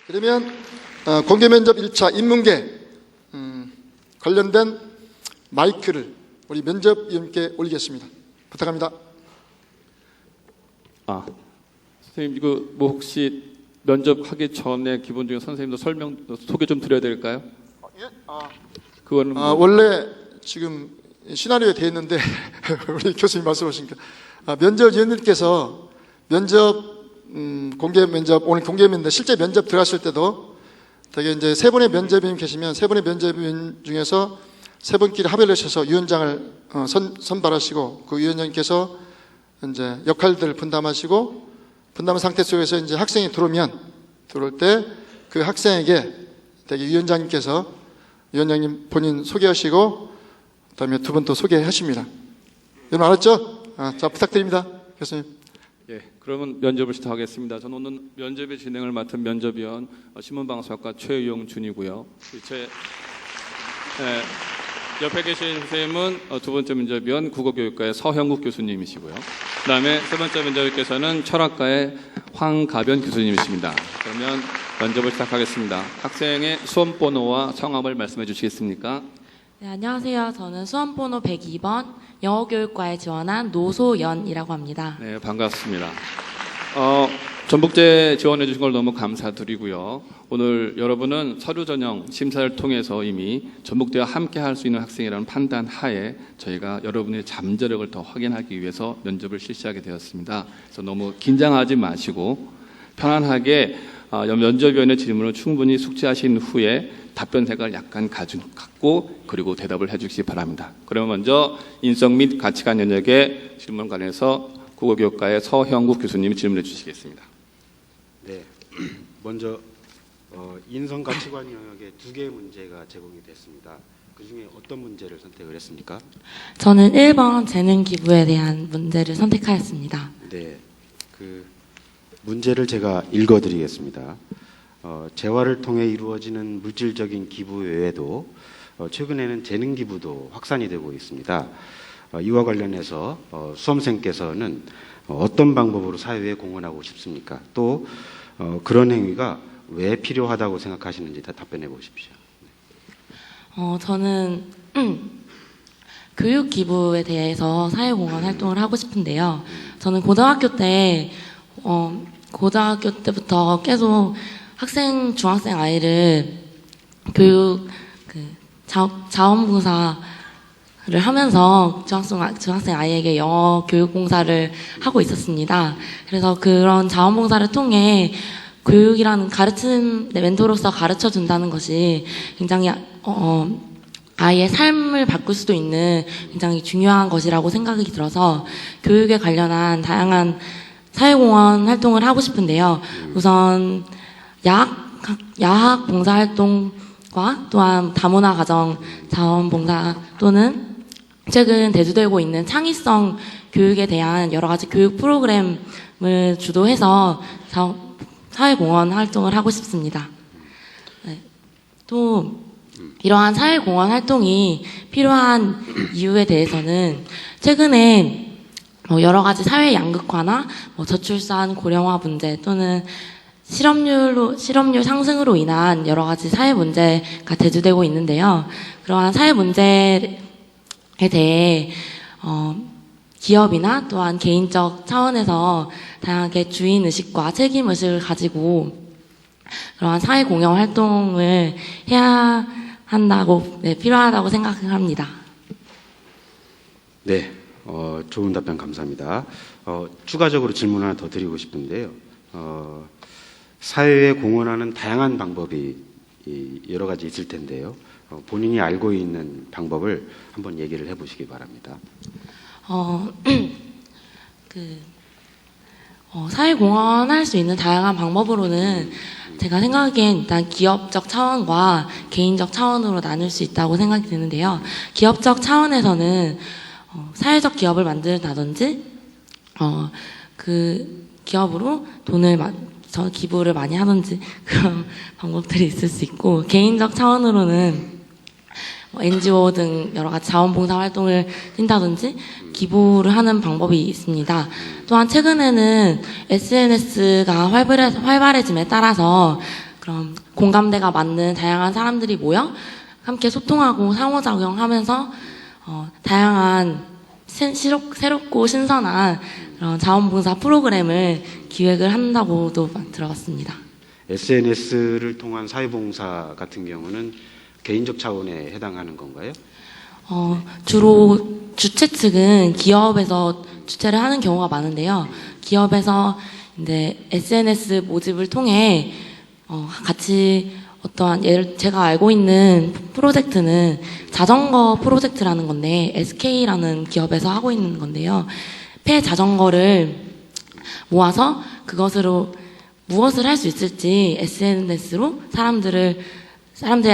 그러면 공개면접 1차 인문계 관련된 마이크를 우리 면접위원께 올리겠습니다. 부탁합니다. 선생님, 이거 뭐 혹시 면접하기 전에 기본적인 선생님도 소개 좀 드려야 될까요? 그거는 원래 지금 시나리오에 되어 있는데 우리 교수님 말씀하시니까 면접위원님께서 공개 면접, 오늘 공개 면접, 실제 면접 들어갔을 때도 되게 이제 세 분의 면접위원 계시면 세 분의 면접위원 중에서 세 분끼리 합의를 하셔서 위원장을 선발하시고 그 위원장님께서 이제 역할들을 분담하시고 분담한 상태 속에서 이제 학생이 들어올 때 그 학생에게 되게 위원장님 본인 소개하시고 그다음에 두 분 또 소개하십니다. 여러분 알았죠? 자, 부탁드립니다, 교수님. 예, 그러면 면접을 시작하겠습니다. 저는 오늘 면접의 진행을 맡은 면접위원 신문방송학과 최용준이고요. 옆에 계신 선생님은 두 번째 면접위원 국어교육과의 서형국 교수님이시고요. 그다음에 세 번째 면접위께서는 철학과의 황가변 교수님이십니다. 그러면 면접을 시작하겠습니다. 학생의 수험번호와 성함을 말씀해 주시겠습니까? 네, 안녕하세요. 저는 수험번호 102번 영어교육과에 지원한 노소연이라고 합니다. 네, 반갑습니다. 전북대 지원해 주신 걸 너무 감사드리고요. 오늘 여러분은 서류 전형 심사를 통해서 이미 전북대와 함께 할 수 있는 학생이라는 판단 하에 저희가 여러분의 잠재력을 더 확인하기 위해서 면접을 실시하게 되었습니다. 그래서 너무 긴장하지 마시고 편안하게 면접위원의 질문을 충분히 숙지하신 후에 답변 색깔을 약간 갖고 그리고 대답을 해주시기 바랍니다. 그러면 먼저 인성 및 가치관 영역의 질문 관련해서 국어교육과의 서형국 교수님이 질문해 주시겠습니다. 네, 먼저 인성 가치관 영역에 두 개의 문제가 제공이 됐습니다. 그 중에 어떤 문제를 선택을 했습니까? 저는 1번 재능 기부에 대한 문제를 선택하였습니다. 네, 그 문제를 제가 읽어드리겠습니다. 재화를 통해 이루어지는 물질적인 기부 외에도 최근에는 재능 기부도 확산이 되고 있습니다. 이와 관련해서 수험생께서는 어떤 방법으로 사회에 공헌하고 싶습니까? 또 그런 행위가 왜 필요하다고 생각하시는지 답변해 보십시오. 저는 교육 기부에 대해서 사회공헌 활동을 하고 싶은데요. 저는 고등학교 때부터 계속 중학생 아이를 자원봉사를 하면서 중학생 아이에게 영어 교육 봉사를 하고 있었습니다. 그래서 그런 자원봉사를 통해 교육이라는 멘토로서 가르쳐 준다는 것이 굉장히 아이의 삶을 바꿀 수도 있는 굉장히 중요한 것이라고 생각이 들어서 교육에 관련한 다양한 사회공헌 활동을 하고 싶은데요. 우선 야학 봉사활동과 또한 다문화 가정 자원봉사 또는 최근 대두되고 있는 창의성 교육에 대한 여러 가지 교육 프로그램을 주도해서 사회공헌 활동을 하고 싶습니다. 네. 또 이러한 사회공헌 활동이 필요한 이유에 대해서는 최근에 여러 가지 사회 양극화나 저출산 고령화 문제 또는 실업률 상승으로 인한 여러 가지 사회 문제가 대두되고 있는데요. 그러한 사회 문제에 대해 기업이나 또한 개인적 차원에서 다양하게 주인의식과 책임의식을 가지고 그러한 사회공헌 활동을 해야 한다고, 필요하다고 생각합니다. 네, 좋은 답변 감사합니다. 추가적으로 질문 하나 더 드리고 싶은데요. 사회에 공헌하는 다양한 방법이 여러 가지 있을 텐데요. 본인이 알고 있는 방법을 한번 얘기를 해보시기 바랍니다. 사회공헌할 수 있는 다양한 방법으로는 제가 생각하기엔 일단 기업적 차원과 개인적 차원으로 나눌 수 있다고 생각이 드는데요. 기업적 차원에서는 사회적 기업을 만든다든지 그 기업으로 기부를 많이 하든지 그런 방법들이 있을 수 있고, 개인적 차원으로는 NGO 등 여러 가지 자원봉사 활동을 뛴다든지 기부를 하는 방법이 있습니다. 또한 최근에는 SNS가 활발해짐에 따라서 그런 공감대가 맞는 다양한 사람들이 모여 함께 소통하고 상호작용하면서 다양한 새롭고 신선한 그런 자원봉사 프로그램을 기획을 한다고도 들어봤습니다. SNS를 통한 사회봉사 같은 경우는 개인적 차원에 해당하는 건가요? 주로 주최 측은 기업에서 주최를 하는 경우가 많은데요. 기업에서 이제 SNS 모집을 통해 같이 어떠한 제가 알고 있는 프로젝트는 자전거 프로젝트라는 건데 SK라는 기업에서 하고 있는 건데요. 폐 자전거를 모아서 그것으로 무엇을 할 수 있을지 SNS로 사람들의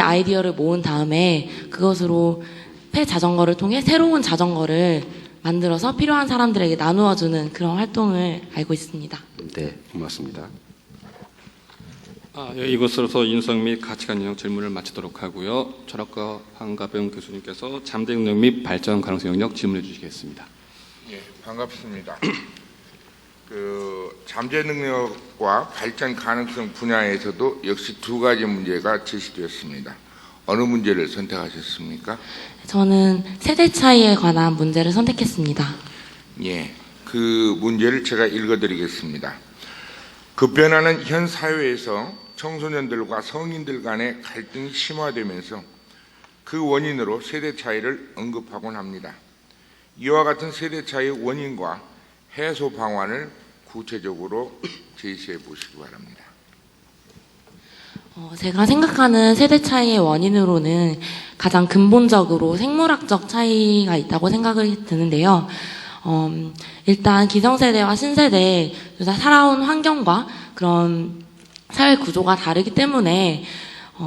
아이디어를 모은 다음에 그것으로 폐 자전거를 통해 새로운 자전거를 만들어서 필요한 사람들에게 나누어주는 그런 활동을 알고 있습니다. 네, 고맙습니다. 이것으로서 인성 및 가치관 영역 질문을 마치도록 하고요. 철학과 황가병 교수님께서 잠재 능력 및 발전 가능성 영역 질문해 주시겠습니다. 예, 반갑습니다. 잠재 능력과 발전 가능성 분야에서도 역시 두 가지 문제가 제시되었습니다. 어느 문제를 선택하셨습니까? 저는 세대 차이에 관한 문제를 선택했습니다. 예, 그 문제를 제가 읽어드리겠습니다. 급변하는 현 사회에서 청소년들과 성인들 간의 갈등이 심화되면서 그 원인으로 세대 차이를 언급하곤 합니다. 이와 같은 세대 차이의 원인과 해소 방안을 구체적으로 제시해 보시기 바랍니다. 제가 생각하는 세대 차이의 원인으로는 가장 근본적으로 생물학적 차이가 있다고 생각이 드는데요. 일단 기성세대와 신세대 둘 다 살아온 환경과 그런 사회 구조가 다르기 때문에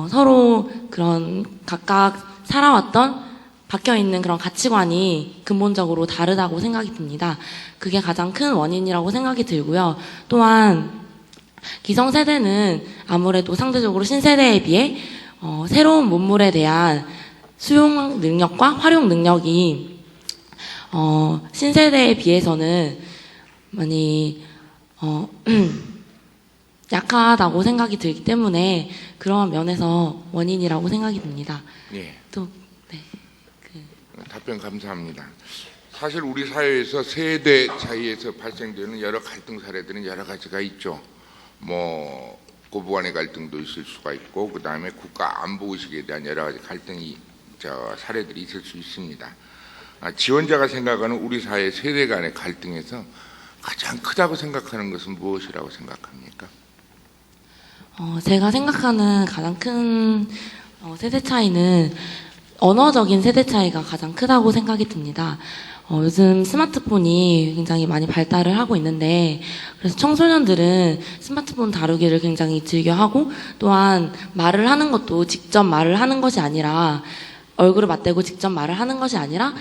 서로 그런 각각 살아왔던 바뀌어 있는 그런 가치관이 근본적으로 다르다고 생각이 듭니다. 그게 가장 큰 원인이라고 생각이 들고요. 또한 기성세대는 아무래도 상대적으로 신세대에 비해 새로운 문물에 대한 수용 능력과 활용 능력이 신세대에 비해서는 많이 약하다고 생각이 들기 때문에 그런 면에서 원인이라고 생각이 듭니다. 예. 또 네. 답변 감사합니다. 사실 우리 사회에서 세대 차이에서 발생되는 여러 갈등 사례들은 여러 가지가 있죠. 고부간의 갈등도 있을 수가 있고, 그 다음에 국가 안보 의식에 대한 여러 가지 갈등이 사례들이 있을 수 있습니다. 지원자가 생각하는 우리 사회 세대 간의 갈등에서 가장 크다고 생각하는 것은 무엇이라고 생각합니까? 제가 생각하는 가장 큰 세대 차이는 언어적인 세대 차이가 가장 크다고 생각이 듭니다. 요즘 스마트폰이 굉장히 많이 발달을 하고 있는데, 그래서 청소년들은 스마트폰 다루기를 굉장히 즐겨하고, 또한 말을 하는 것도 직접 말을 하는 것이 아니라, 얼굴을 맞대고 직접 말을 하는 것이 아니라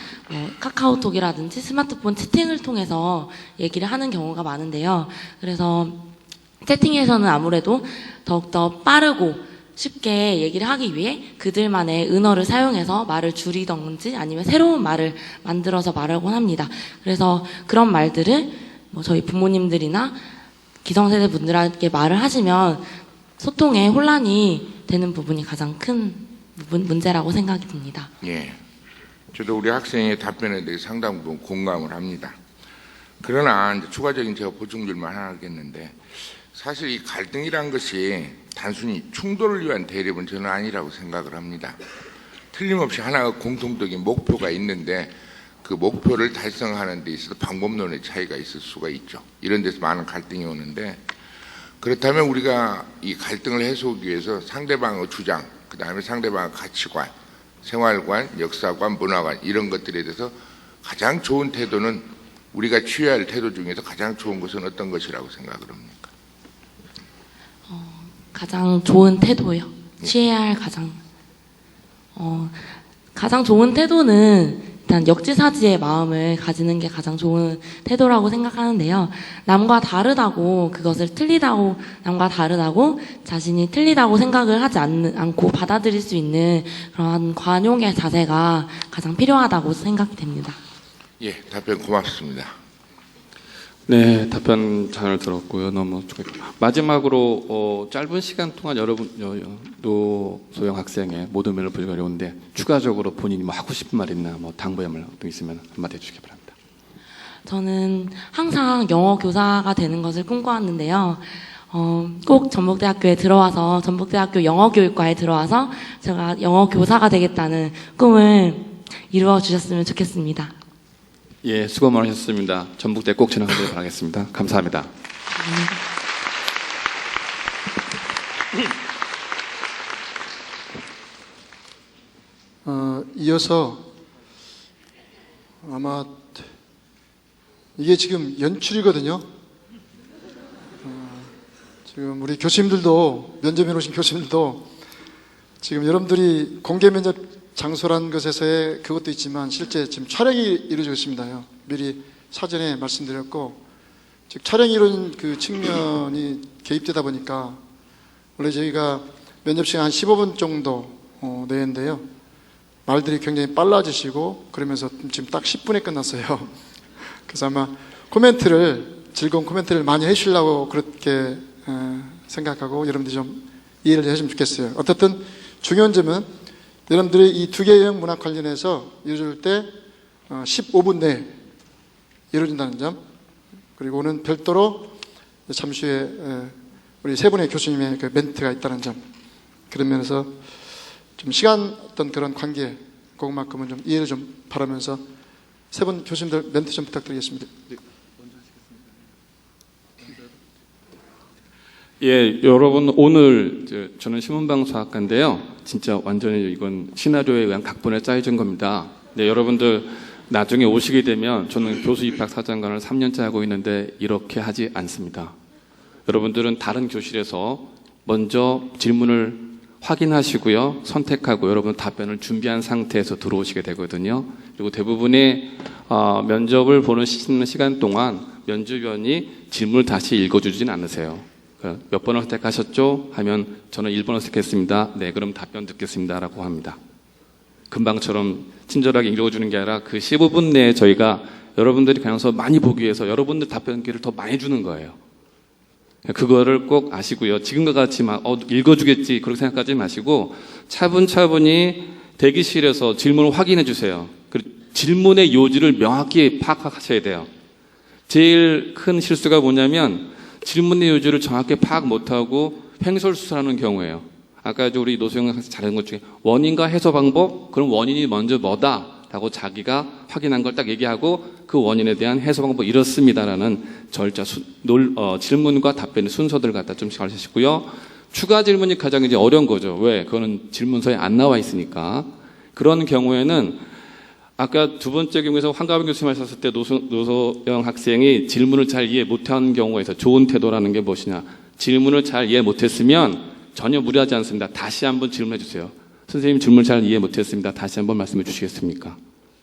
카카오톡이라든지 스마트폰 채팅을 통해서 얘기를 하는 경우가 많은데요. 그래서 채팅에서는 아무래도 더욱더 빠르고 쉽게 얘기를 하기 위해 그들만의 은어를 사용해서 말을 줄이던지 아니면 새로운 말을 만들어서 말하곤 합니다. 그래서 그런 말들을 저희 부모님들이나 기성세대 분들에게 말을 하시면 소통에 혼란이 되는 부분이 가장 큰 문제라고 생각이 듭니다. 예, 저도 우리 학생의 답변에 대해 상당 부분 공감을 합니다. 그러나 이제 추가적인 제가 보충질만 하나 하겠는데, 사실 이 갈등이란 것이 단순히 충돌을 위한 대립은 저는 아니라고 생각을 합니다. 틀림없이 하나의 공통적인 목표가 있는데 그 목표를 달성하는 데 있어서 방법론의 차이가 있을 수가 있죠. 이런 데서 많은 갈등이 오는데, 그렇다면 우리가 이 갈등을 해소하기 위해서 상대방의 주장, 그 다음에 상대방의 가치관, 생활관, 역사관, 문화관 이런 것들에 대해서 가장 좋은 태도는, 우리가 취해야 할 태도 중에서 가장 좋은 것은 어떤 것이라고 생각을 합니까? 가장 좋은 태도요. 취해야 할 가장 좋은 태도는 일단 역지사지의 마음을 가지는 게 가장 좋은 태도라고 생각하는데요. 남과 다르다고, 그것을 틀리다고, 남과 다르다고 자신이 틀리다고 생각을 하지 않고 받아들일 수 있는 그러한 관용의 자세가 가장 필요하다고 생각이 됩니다. 예, 답변 고맙습니다. 네, 답변 잘 들었고요. 너무 좋겠고. 마지막으로 짧은 시간 동안 여러분 노소영 학생의 모든 면을 보기 어려운데 추가적으로 본인이 뭐 하고 싶은 말 있나 뭐 당부의 말 등 있으면 한마디 해주시기 바랍니다. 저는 항상 영어 교사가 되는 것을 꿈꿔왔는데요. 꼭 전북대학교에 들어와서 전북대학교 영어교육과에 들어와서 제가 영어 교사가 되겠다는 꿈을 이루어 주셨으면 좋겠습니다. 예, 수고 많으셨습니다. 전북대 꼭 진학하길 바라겠습니다. 감사합니다. 이어서 아마 이게 지금 연출이거든요. 지금 우리 교수님들도 면접에 오신 교수님들도 지금 여러분들이 공개 면접 장소란 것에서의 그것도 있지만 실제 지금 촬영이 이루어지고 있습니다. 미리 사전에 말씀드렸고 즉 촬영이 이루어진 그 측면이 개입되다 보니까 원래 저희가 면접 시간 한 15분 정도 내는데요. 말들이 굉장히 빨라지시고 그러면서 지금 딱 10분에 끝났어요. 그래서 아마 즐거운 코멘트를 많이 해주시려고 그렇게 생각하고 여러분들이 좀 이해를 해주시면 좋겠어요. 어쨌든 중요한 점은 여러분들이 이 두 개의 영역 문학 관련해서 이루어질 때 15분 내에 이루어진다는 점, 그리고 오늘 별도로 잠시 후에 우리 세 분의 교수님의 그 멘트가 있다는 점, 그런 면에서 좀 시간 어떤 그런 관계 그것만큼은 좀 이해를 좀 바라면서 세 분 교수님들 멘트 좀 부탁드리겠습니다. 예, 여러분 오늘 저는 신문방송학과인데요. 진짜 완전히 이건 시나리오에 의한 각본에 짜여진 겁니다. 네, 여러분들 나중에 오시게 되면 저는 교수 입학 사정관을 3년째 하고 있는데 이렇게 하지 않습니다. 여러분들은 다른 교실에서 먼저 질문을 확인하시고요, 선택하고 여러분 답변을 준비한 상태에서 들어오시게 되거든요. 그리고 대부분의 면접을 보는 시간 동안 면접위원이 질문을 다시 읽어주진 않으세요. 몇 번을 선택하셨죠? 하면 저는 1번을 선택했습니다. 네, 그럼 답변 듣겠습니다. 라고 합니다. 금방처럼 친절하게 읽어주는 게 아니라 그 15분 내에 저희가 여러분들이 가면서 많이 보기 위해서 여러분들 답변 기회를 더 많이 주는 거예요. 그거를 꼭 아시고요. 지금과 같이 막 읽어주겠지 그렇게 생각하지 마시고 차분차분히 대기실에서 질문을 확인해 주세요. 그리고 질문의 요지를 명확히 파악하셔야 돼요. 제일 큰 실수가 뭐냐면 질문의 요지를 정확히 파악 못하고 횡설수설하는 경우예요. 아까 우리 노소영 학생 잘하는 것 중에 원인과 해소 방법, 그럼 원인이 먼저 뭐다 라고 자기가 확인한 걸 딱 얘기하고 그 원인에 대한 해소 방법 이렇습니다라는 절차, 질문과 답변의 순서들을 갖다 좀씩 알려주시고요. 추가 질문이 가장 이제 어려운 거죠. 왜? 그거는 질문서에 안 나와 있으니까. 그런 경우에는 아까 두 번째 경우에서 황가빈 교수님 하셨을 때 노소영 학생이 질문을 잘 이해 못하는 경우에서 좋은 태도라는 게 무엇이냐. 질문을 잘 이해 못했으면 전혀 무리하지 않습니다. 다시 한번 질문해 주세요. 선생님 질문 잘 이해 못했습니다. 다시 한번 말씀해 주시겠습니까?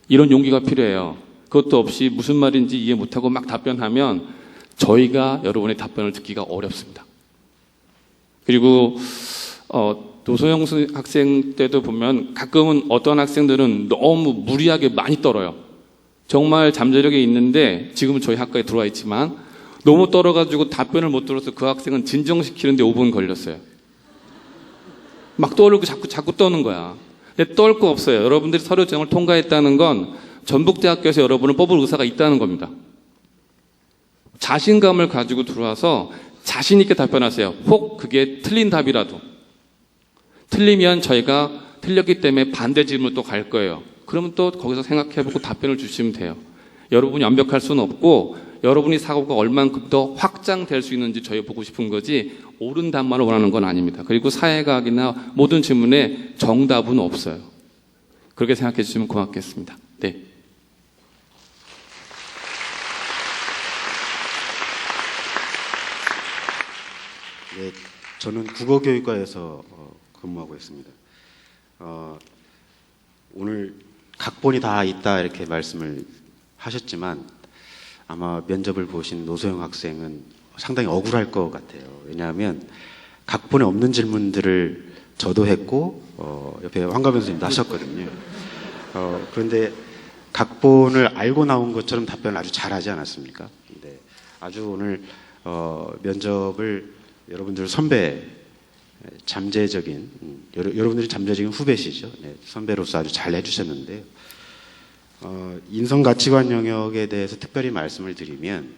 이런 용기가 필요해요. 그것도 없이 무슨 말인지 이해 못하고 막 답변하면 저희가 여러분의 답변을 듣기가 어렵습니다. 그리고 노소영 학생 때도 보면 가끔은 어떤 학생들은 너무 무리하게 많이 떨어요. 정말 잠재력이 있는데 지금은 저희 학과에 들어와 있지만 너무 떨어가지고 답변을 못 들어서 그 학생은 진정시키는데 5분 걸렸어요. 막 떠오르고 자꾸 떠는 거야. 근데 떨 거 없어요. 여러분들이 서류 전형을 통과했다는 건 전북대학교에서 여러분을 뽑을 의사가 있다는 겁니다. 자신감을 가지고 들어와서 자신 있게 답변하세요. 혹 그게 틀린 답이라도. 틀리면 저희가 틀렸기 때문에 반대 질문을 또 갈 거예요. 그러면 또 거기서 생각해보고 답변을 주시면 돼요. 여러분이 완벽할 수는 없고 여러분이 사고가 얼만큼 더 확장될 수 있는지 저희 보고 싶은 거지 옳은 답만을 원하는 건 아닙니다. 그리고 사회과학이나 모든 질문에 정답은 없어요. 그렇게 생각해 주시면 고맙겠습니다. 네. 네, 저는 국어교육과에서 근무하고 있습니다. 오늘 각본이 다 있다 이렇게 말씀을 하셨지만 아마 면접을 보신 노소영 학생은 상당히 억울할 것 같아요. 왜냐하면 각본에 없는 질문들을 저도 했고 옆에 황가빈 선생님도 하셨거든요. 그런데 각본을 알고 나온 것처럼 답변을 아주 잘하지 않았습니까? 근데 아주 오늘 면접을 여러분들 선배 잠재적인 여러분들이 잠재적인 후배시죠. 네, 선배로서 아주 잘 해주셨는데요. 인성 가치관 영역에 대해서 특별히 말씀을 드리면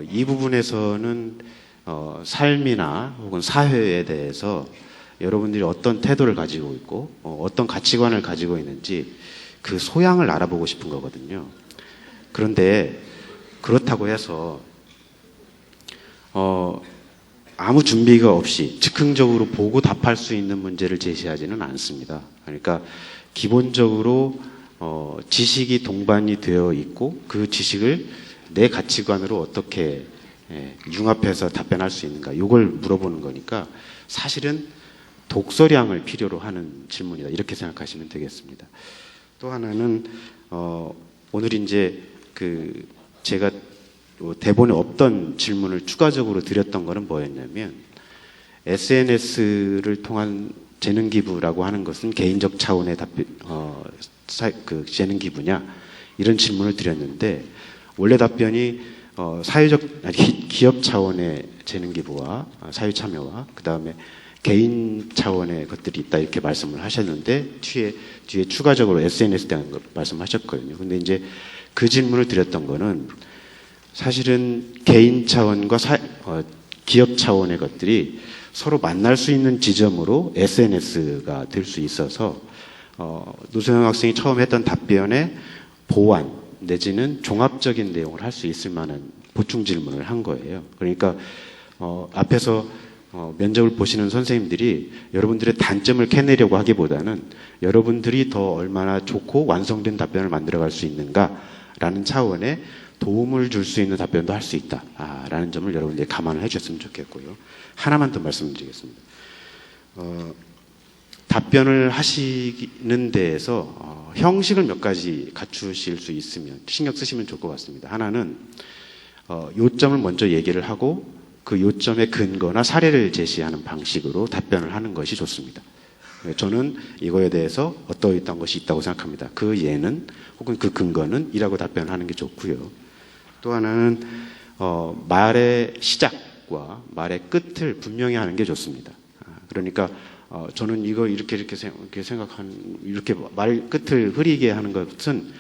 이 부분에서는 삶이나 혹은 사회에 대해서 여러분들이 어떤 태도를 가지고 있고 어떤 가치관을 가지고 있는지 그 소양을 알아보고 싶은 거거든요. 그런데 그렇다고 해서 아무 준비가 없이 즉흥적으로 보고 답할 수 있는 문제를 제시하지는 않습니다. 그러니까 기본적으로 지식이 동반이 되어 있고 그 지식을 내 가치관으로 어떻게 융합해서 답변할 수 있는가, 이걸 물어보는 거니까 사실은 독서량을 필요로 하는 질문이다, 이렇게 생각하시면 되겠습니다. 또 하나는 오늘 이제 제가 대본에 없던 질문을 추가적으로 드렸던 거는 뭐였냐면, SNS를 통한 재능 기부라고 하는 것은 개인적 차원의 재능 기부냐, 이런 질문을 드렸는데, 원래 답변이 기업 차원의 재능 기부와 사회 참여와 그 다음에 개인 차원의 것들이 있다, 이렇게 말씀을 하셨는데 뒤에 추가적으로 SNS에 대한 걸 말씀하셨거든요. 근데 이제 그 질문을 드렸던 거는 사실은 개인 차원과 기업 차원의 것들이 서로 만날 수 있는 지점으로 SNS가 될 수 있어서 노소영 학생이 처음 했던 답변에 보완 내지는 종합적인 내용을 할 수 있을 만한 보충 질문을 한 거예요. 그러니까 앞에서 면접을 보시는 선생님들이 여러분들의 단점을 캐내려고 하기보다는 여러분들이 더 얼마나 좋고 완성된 답변을 만들어갈 수 있는가라는 차원의 도움을 줄 수 있는 답변도 할 수 있다라는 점을 여러분들이 감안을 해주셨으면 좋겠고요. 하나만 더 말씀드리겠습니다. 답변을 하시는 데에서 형식을 몇 가지 갖추실 수 있으면 신경 쓰시면 좋을 것 같습니다. 하나는 요점을 먼저 얘기를 하고 그 요점의 근거나 사례를 제시하는 방식으로 답변을 하는 것이 좋습니다. 저는 이거에 대해서 어떠했던 것이 있다고 생각합니다. 그 예는 혹은 그 근거는 이라고 답변하는 게 좋고요. 또 하나는 말의 시작과 말의 끝을 분명히 하는 게 좋습니다. 그러니까 저는 이거 이렇게 말 끝을 흐리게 하는 것은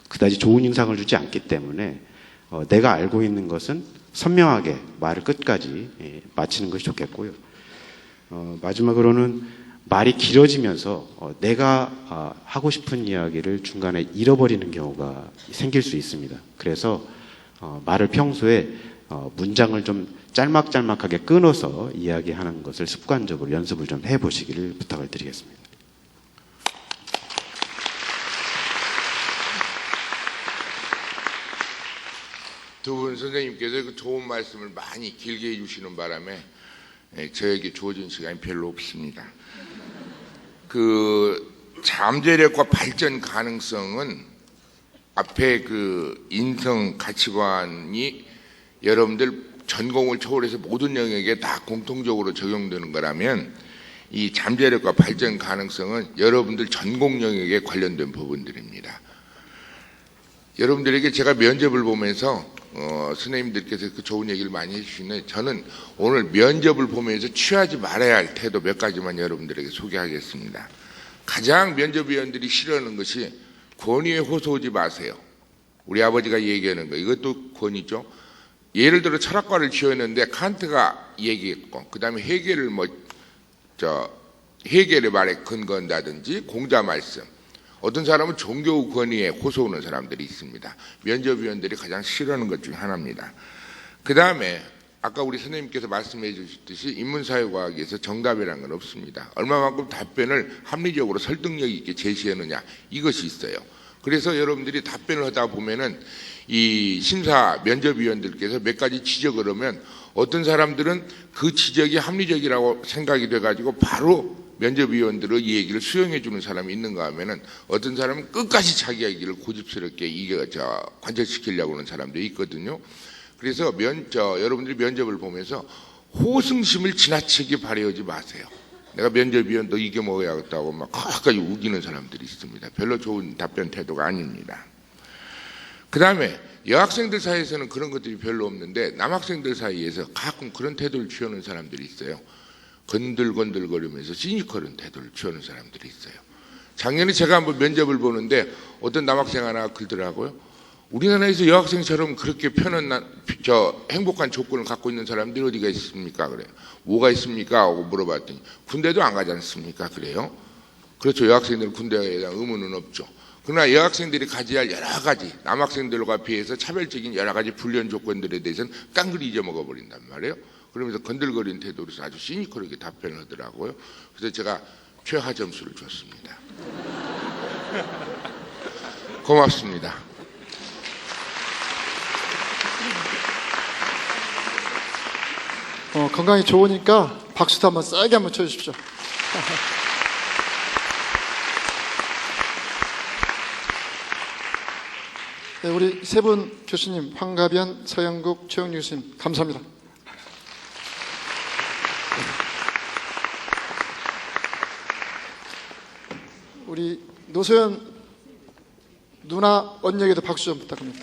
그다지 좋은 인상을 주지 않기 때문에 내가 알고 있는 것은 선명하게 말을 끝까지 마치는 것이 좋겠고요. 마지막으로는 말이 길어지면서 내가 하고 싶은 이야기를 중간에 잃어버리는 경우가 생길 수 있습니다. 그래서 말을 평소에 문장을 좀 짤막짤막하게 끊어서 이야기하는 것을 습관적으로 연습을 좀 해보시기를 부탁을 드리겠습니다. 두 분 선생님께서 그 좋은 말씀을 많이 길게 해주시는 바람에 저에게 주어진 시간이 별로 없습니다. 그 잠재력과 발전 가능성은 앞에 그 인성 가치관이 여러분들 전공을 초월해서 모든 영역에 다 공통적으로 적용되는 거라면, 이 잠재력과 발전 가능성은 여러분들 전공 영역에 관련된 부분들입니다. 여러분들에게 제가 면접을 보면서 선생님들께서 그 좋은 얘기를 많이 해주시는데, 저는 오늘 면접을 보면서 취하지 말아야 할 태도 몇 가지만 여러분들에게 소개하겠습니다. 가장 면접위원들이 싫어하는 것이 권위에 호소하지 마세요. 우리 아버지가 얘기하는 거, 이것도 권위죠. 예를 들어 철학과를 지었는데 칸트가 얘기했고, 그 다음에 헤겔을 헤겔의 말에 근거한다든지 공자 말씀, 어떤 사람은 종교 권위에 호소하는 사람들이 있습니다. 면접위원들이 가장 싫어하는 것 중 하나입니다. 그 다음에 아까 우리 선생님께서 말씀해 주셨듯이 인문사회과학에서 정답이라는 건 없습니다. 얼마만큼 답변을 합리적으로 설득력 있게 제시하느냐, 이것이 있어요. 그래서 여러분들이 답변을 하다 보면은 이 심사 면접위원들께서 몇 가지 지적을 하면, 어떤 사람들은 그 지적이 합리적이라고 생각이 돼가지고 바로 면접위원들의 이 얘기를 수용해 주는 사람이 있는가 하면은, 어떤 사람은 끝까지 자기 얘기를 고집스럽게 관철시키려고 하는 사람도 있거든요. 그래서 여러분들이 면접을 보면서 호승심을 지나치게 발휘하지 마세요. 내가 면접위원 너 이겨 먹어야겠다고 막 끝까지 우기는 사람들이 있습니다. 별로 좋은 답변 태도가 아닙니다. 그 다음에 여학생들 사이에서는 그런 것들이 별로 없는데 남학생들 사이에서 가끔 그런 태도를 취하는 사람들이 있어요. 건들건들거리면서 시니컬한 태도를 취하는 사람들이 있어요. 작년에 제가 한번 면접을 보는데 어떤 남학생 하나 그러더라고요. 우리나라에서 여학생처럼 그렇게 편한 행복한 조건을 갖고 있는 사람들이 어디가 있습니까? 그래요. 뭐가 있습니까? 하고 물어봤더니 군대도 안 가지 않습니까? 그래요. 그렇죠. 여학생들은 군대에 대한 의무는 없죠. 그러나 여학생들이 가져야 할 여러 가지 남학생들과 비해서 차별적인 여러 가지 훈련 조건들에 대해서는 깡그리 잊어먹어 버린단 말이에요. 그러면서 건들거리는 태도로서 아주 시니컬하게 답변을 하더라고요. 그래서 제가 최하 점수를 줬습니다. 고맙습니다. 건강이 좋으니까 박수도 한번 세게 한번 쳐주십시오. 네, 우리 세 분 교수님, 황가변, 서영국, 최영유 교수님, 감사합니다. 우리 노소연 누나 언니에게도 박수 좀 부탁합니다.